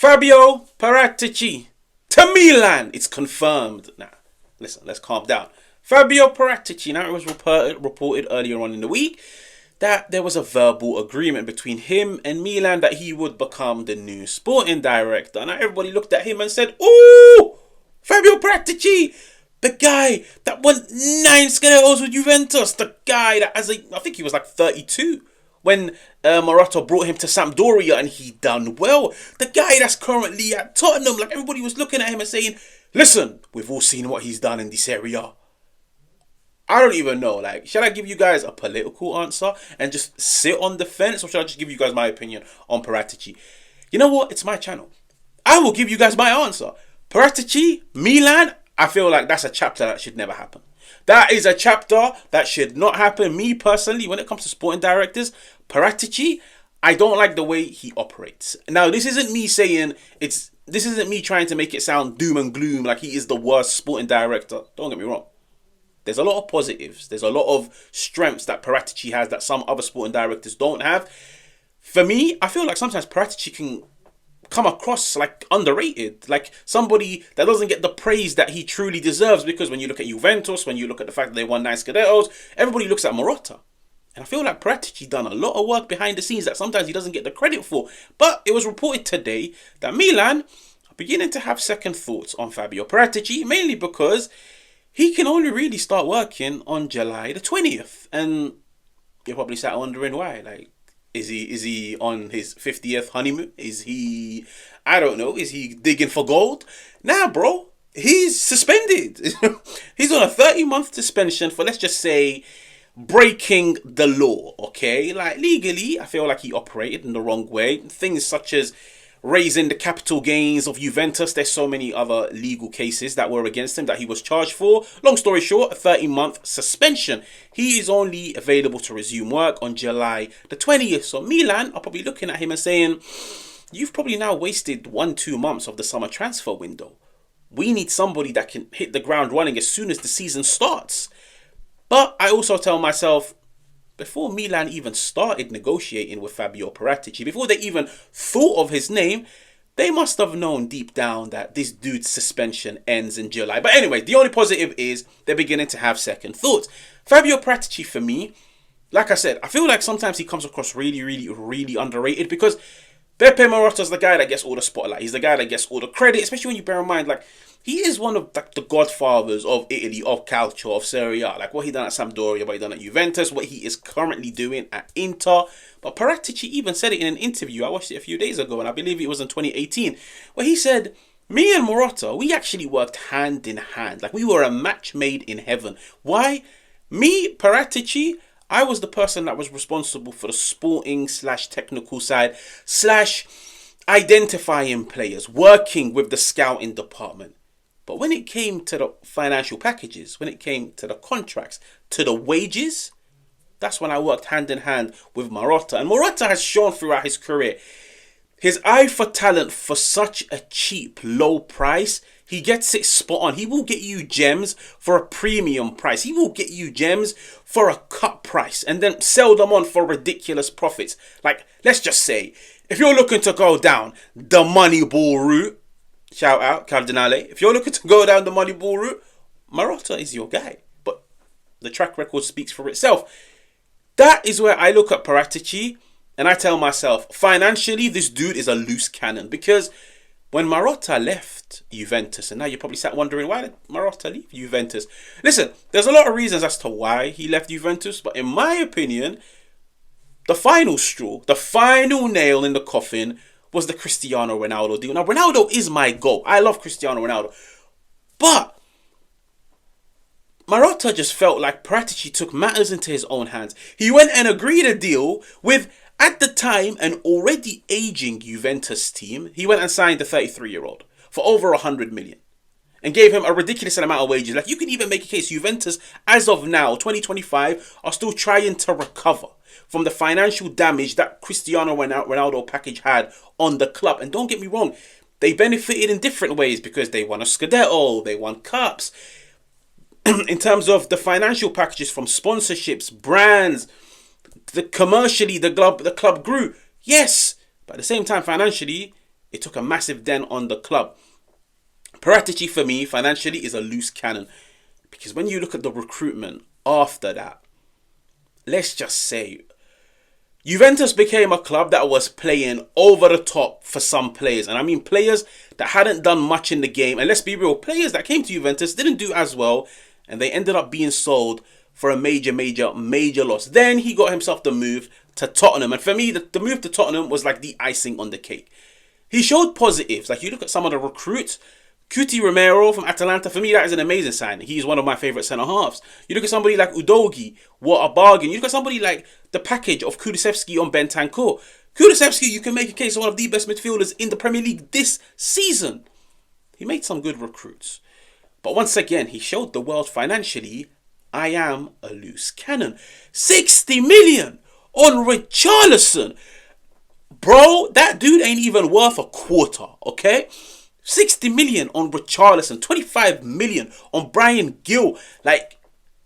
Fabio Paratici to Milan. It's confirmed. Now, listen, let's calm down. Fabio Paratici, now it was reported earlier on in the week that there was a verbal agreement between him and Milan that he would become the new sporting director. Now everybody looked at him and said, "Ooh, Fabio Paratici, the guy that won 9 Scudettos with Juventus, the guy that I think he was like 32 when Marotta brought him to Sampdoria and he done well. The guy that's currently at Tottenham, like everybody was looking at him and saying, listen, we've all seen what he's done in the Serie A." I don't even know. Like, should I give you guys a political answer and just sit on the fence, or should I just give you guys my opinion on Paratici? You know what? It's my channel. I will give you guys my answer. Paratici, Milan, I feel like that's a chapter that should never happen. That is a chapter that should not happen. Me personally, when it comes to sporting directors, Paratici, I don't like the way he operates. Now, this isn't me saying this isn't me trying to make it sound doom and gloom like he is the worst sporting director. Don't get me wrong. There's a lot of positives. There's a lot of strengths that Paratici has that some other sporting directors don't have. For me, I feel like sometimes Paratici can come across like underrated, like somebody that doesn't get the praise that he truly deserves, because when you look at Juventus, when you look at the fact that they won 9 Scudettos, everybody looks at Marotta. And I feel like Paratici done a lot of work behind the scenes that sometimes he doesn't get the credit for. But it was reported today that Milan are beginning to have second thoughts on Fabio Paratici, mainly because he can only really start working on July the 20th. And you're probably sat wondering why. Like, is he on his 50th honeymoon? Is he, I don't know, is he digging for gold? Nah, bro. He's suspended. He's on a 30-month suspension for, let's just say, breaking the law, okay? Like, legally, I feel like he operated in the wrong way. Things such as raising the capital gains of Juventus. There's so many other legal cases that were against him that he was charged for. Long story short, a 30-month suspension. He is only available to resume work on July the 20th. So Milan are probably looking at him and saying, you've probably now wasted 1-2 months of the summer transfer window. We need somebody that can hit the ground running as soon as the season starts. But I also tell myself, before Milan even started negotiating with Fabio Paratici, before they even thought of his name, they must have known deep down that this dude's suspension ends in July. But anyway, the only positive is they're beginning to have second thoughts. Fabio Paratici, for me, like I said, I feel like sometimes he comes across really, really, really underrated, because Beppe Marotta's the guy that gets all the spotlight. He's the guy that gets all the credit, especially when you bear in mind, like, he is one of the godfathers of Italy, of Calcio, of Serie A. Like what he done at Sampdoria, what he done at Juventus, what he is currently doing at Inter. But Paratici even said it in an interview. I watched it a few days ago, and I believe it was in 2018, where he said, me and Marotta, we actually worked hand in hand. Like we were a match made in heaven. Why? Me, Paratici, I was the person that was responsible for the sporting / technical side / identifying players, working with the scouting department. But when it came to the financial packages, when it came to the contracts, to the wages, that's when I worked hand in hand with Marotta. And Marotta has shown throughout his career his eye for talent for such a cheap, low price. He gets it spot on. He will get you gems for a premium price. He will get you gems for a cut price and then sell them on for ridiculous profits. Like, let's just say, if you're looking to go down the money ball route, shout out, Cardinale. If you're looking to go down the money ball route, Marotta is your guy. But the track record speaks for itself. That is where I look at Paratici and I tell myself, financially, this dude is a loose cannon. Because when Marotta left Juventus, and now you're probably sat wondering, why did Marotta leave Juventus? Listen, there's a lot of reasons as to why he left Juventus. But in my opinion, the final straw, the final nail in the coffin was the Cristiano Ronaldo deal. Now, Ronaldo is my goal. I love Cristiano Ronaldo. But Marotta just felt like Paratici took matters into his own hands. He went and agreed a deal with, at the time, an already aging Juventus team. He went and signed the 33-year-old for over 100 million and gave him a ridiculous amount of wages. Like, you can even make a case Juventus, as of now, 2025, are still trying to recover from the financial damage that Cristiano Ronaldo package had on the club. And don't get me wrong, they benefited in different ways because they won a Scudetto, they won cups. In terms of the financial packages from sponsorships, brands, commercially the club grew. Yes, but at the same time, financially, It took a massive dent on the club. Paratici, for me, financially, is a loose cannon. Because when you look at the recruitment after that, let's just say, Juventus became a club that was playing over the top for some players. And I mean players that hadn't done much in the game. And let's be real, players that came to Juventus didn't do as well. And they ended up being sold for a major loss. Then he got himself the move to Tottenham. And for me, the move to Tottenham was like the icing on the cake. He showed positives. Like, you look at some of the recruits. Cuti Romero from Atalanta, for me, that is an amazing signing. He's one of my favourite centre-halves. You look at somebody like Udogi, what a bargain. You look at somebody like the package of Kulusevski on Bentancur. Kulusevski, you can make a case of one of the best midfielders in the Premier League this season. He made some good recruits. But once again, he showed the world financially, I am a loose cannon. 60 million on Richarlison. Bro, that dude ain't even worth a quarter, okay? 60 million on Richarlison, 25 million on Brian Gill. Like,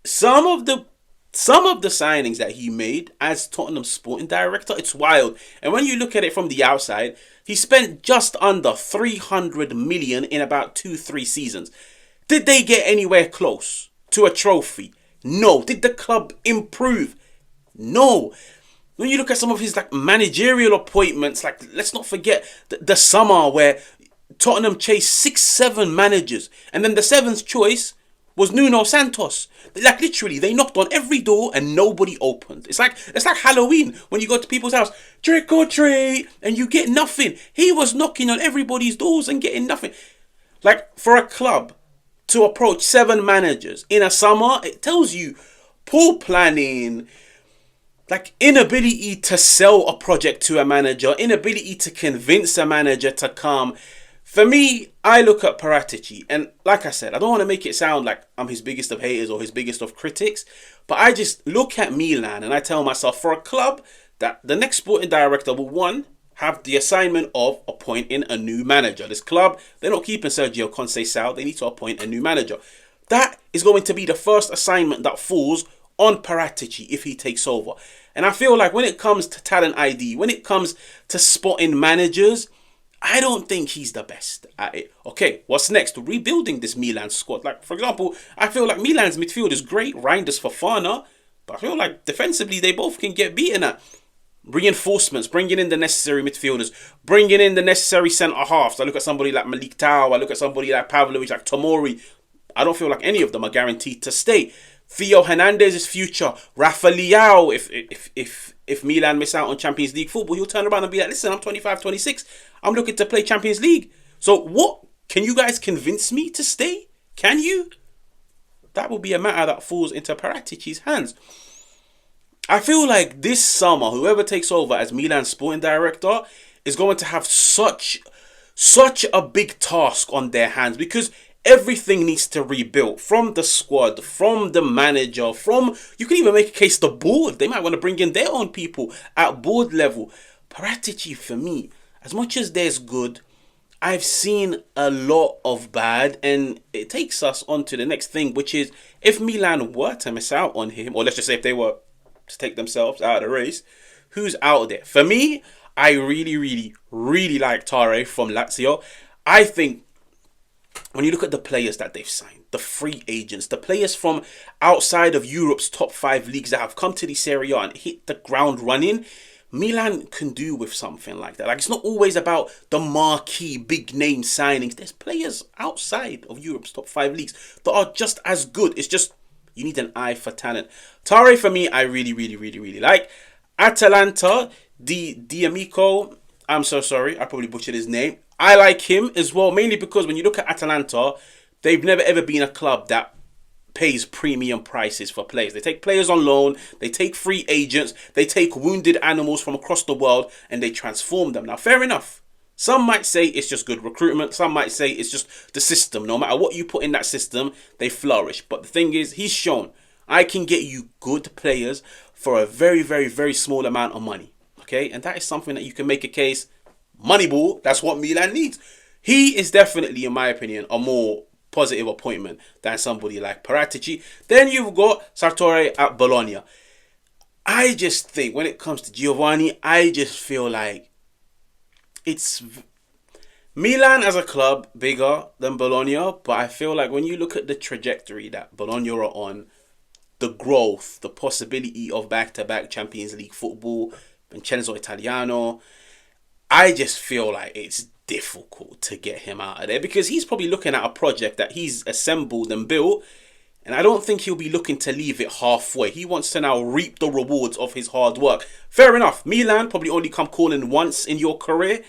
some of the signings that he made as Tottenham sporting director, it's wild. And when you look at it from the outside, he spent just under 300 million in about 2-3 seasons. Did they get anywhere close to a trophy? No. Did the club improve? No. When you look at some of his like managerial appointments, like, let's not forget the summer where Tottenham chased 6-7 managers, and then the 7th choice was Nuno Santos. Like, literally, they knocked on every door and nobody opened. It's like Halloween when you go to people's house, trick or treat, and you get nothing. He was knocking on everybody's doors and getting nothing. Like, for a club to approach 7 managers in a summer, it tells you poor planning, like inability to sell a project to a manager, inability to convince a manager to come. For me, I look at Paratici, and like I said, I don't want to make it sound like I'm his biggest of haters or his biggest of critics, but I just look at Milan and I tell myself, for a club that the next sporting director will, one, have the assignment of appointing a new manager. This club, they're not keeping Sergio Conceição, they need to appoint a new manager. That is going to be the first assignment that falls on Paratici if he takes over. And I feel like when it comes to talent ID, when it comes to spotting managers, I don't think he's the best at it. Okay, what's next? Rebuilding this Milan squad. Like, for example, I feel like Milan's midfield is great. Reinders, Fofana. But I feel like defensively, they both can get beaten at. Reinforcements, bringing in the necessary midfielders, bringing in the necessary centre-halves. I look at somebody like Malik Tau. I look at somebody like Pavlovic, like Tomori. I don't feel like any of them are guaranteed to stay. Theo Hernandez's future. Rafa Leao, if Milan miss out on Champions League football, he'll turn around and be like, listen, I'm 25, 26. I'm looking to play Champions League. So what? Can you guys convince me to stay? Can you? That will be a matter that falls into Paratici's hands. I feel like this summer, whoever takes over as Milan's sporting director is going to have such a big task on their hands, because everything needs to rebuild, from the squad, from the manager, from, you can even make a case, the board. They might want to bring in their own people at board level. Paratici, for me, as much as there's good, I've seen a lot of bad, and it takes us on to the next thing, which is, if Milan were to miss out on him, or let's just say if they were to take themselves out of the race, who's out there? For me, I really like Tare from Lazio. I think when you look at the players that they've signed, the free agents, the players from outside of Europe's top 5 leagues that have come to the Serie A and hit the ground running, Milan can do with something like that. Like, it's not always about the marquee, big name signings. There's players outside of Europe's top 5 leagues that are just as good. It's just, you need an eye for talent. Tare, for me, I really like. Atalanta, D'Amico, I'm so sorry, I probably butchered his name. I like him as well, mainly because when you look at Atalanta, they've never ever been a club that pays premium prices for players. They take players on loan, they take free agents, they take wounded animals from across the world, and they transform them. Now, fair enough. Some might say it's just good recruitment. Some might say it's just the system. No matter what you put in that system, they flourish. But the thing is, he's shown, I can get you good players for a very small amount of money. Okay? And that is something that you can make a case. Moneyball, that's what Milan needs. He is definitely, in my opinion, a more positive appointment than somebody like Paratici. Then you've got Sartori at Bologna. I just think when it comes to Giovanni, I just feel like it's Milan as a club, bigger than Bologna, but I feel like when you look at the trajectory that Bologna are on, the growth, the possibility of back-to-back Champions League football, Vincenzo Italiano, I just feel like it's difficult to get him out of there because he's probably looking at a project that he's assembled and built, and I don't think he'll be looking to leave it halfway. He wants to now reap the rewards of his hard work. Fair enough. Milan probably only come calling once in your career,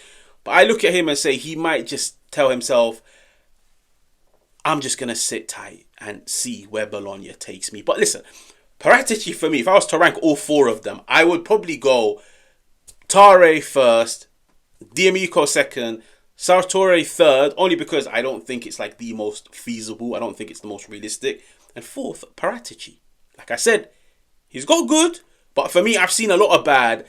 but I look at him and say he might just tell himself, I'm just going to sit tight and see where Bologna takes me. But listen, Paratici for me, if I was to rank all four of them, I would probably go Tare first, D'Amico second, Sartori third, only because I don't think it's like the most feasible. I don't think it's the most realistic. And fourth, Paratici. Like I said, he's got good, but for me, I've seen a lot of bad,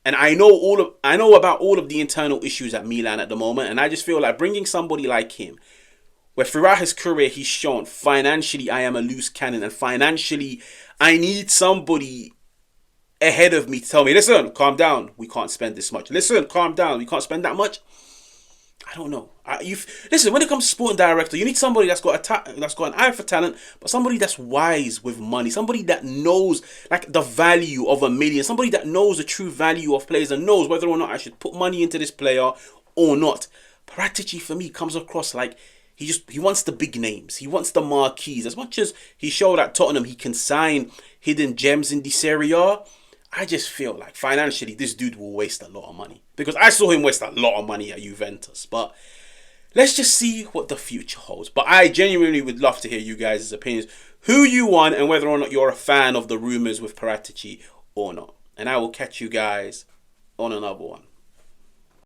and I know about all of the internal issues at Milan at the moment, and I just feel like bringing somebody like him, where throughout his career he's shown financially I am a loose cannon, and financially I need somebody ahead of me to tell me, listen, calm down, we can't spend this much. Listen, calm down, we can't spend that much. I don't know. Listen, when it comes to sporting director, you need somebody that's got an eye for talent, but somebody that's wise with money, somebody that knows like the value of $1 million, somebody that knows the true value of players and knows whether or not I should put money into this player or not. Paratici for me comes across like he wants the big names, he wants the marquees. As much as he showed at Tottenham he can sign hidden gems in the Serie A, I just feel like financially this dude will waste a lot of money. Because I saw him waste a lot of money at Juventus. But let's just see what the future holds. But I genuinely would love to hear you guys' opinions. Who you want and whether or not you're a fan of the rumours with Paratici or not. And I will catch you guys on another one.